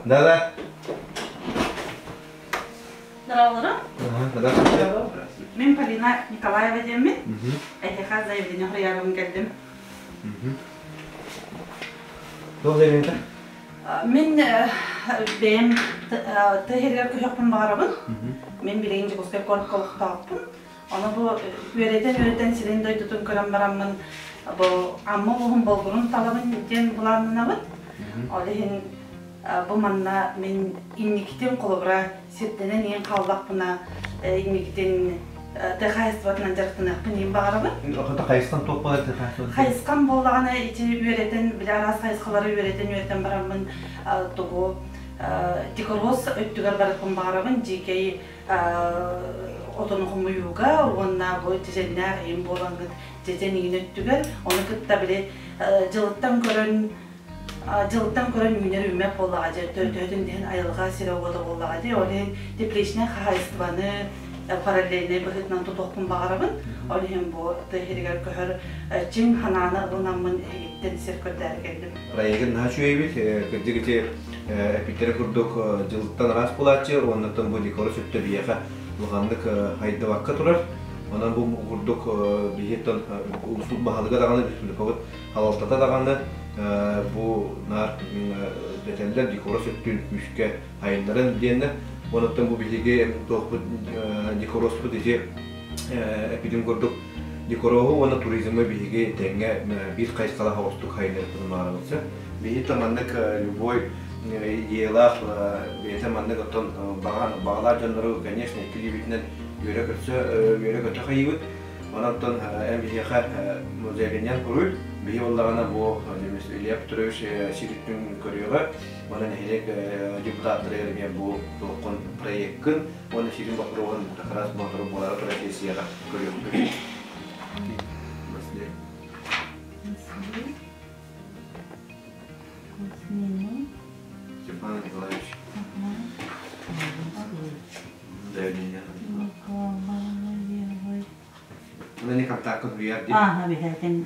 Да-да. Здравствуйте. Здравствуйте. Мен Полина Николаева демин. Этиха заявление приявым келдим. Что заявление? Мен бем тегерер көйөкпүн барабын. Мен билейинче көскөр колуктааппын. Аны бу үйрөтен силен дойдутун көрөм бараммын. Бу амма улум болгурун талабын ден буланынабын. Олехин бу манна мен инникитен колубура сеттенен эң калбакпына инникитен тахайстватынан жарыктынакпын эң багарабын. Охота кайсыкан топ болот тахайстват. Хайскан болганы ичи үйрөтен биларас хайскалары үйрөтен барамын. Тугу декорос өттүгөр барыппын багарабын. Жекей отону кумуюга, онна бу теженнер эң болган теженин өттүгөр, оны кытта биле жылыттан көрөн үйнер үмеп боллага же төтөдүн ден айылга сирогодо боллага же олен тепличне хахайстваны параллельный быхытнан тутукпун багарабын. Олен бу тегерер көөр чиң хананы ылынамын эгиттен серкөдөр келдим. Проектин начуебит, кырдыгыте эпиттер курдук жылыттан рас болачы, оннан бу декорос өттө бияка булгандык хайдабакка турар. Онан бу курдук бихеттен усул баалыга даганы республикабыт халалтата даганы bu nar detender dikoros öttün üske hayınların diyenler ondan bu bilgi tohbu dikoros bu diye epidem gördük dikorohu ona turizme bilgi denge bir kayıskala havastuk hayınlar bunlarımızı bir tamanlık любой yıllar bir tamanlık otan bağlar canları конечно klibitnen göre kötü hayıvı ondan en bir yakar müzeyenler kurul bir yollarına bu mesela Pетрович şirketin görüyorlar. Bana nehirek deputatları yani bu dokun proyektün onu şirin bakıron takras motoru bolara projesiye görüyor. Степан Николаевич. Ini kontak ke biar Ah, habis kan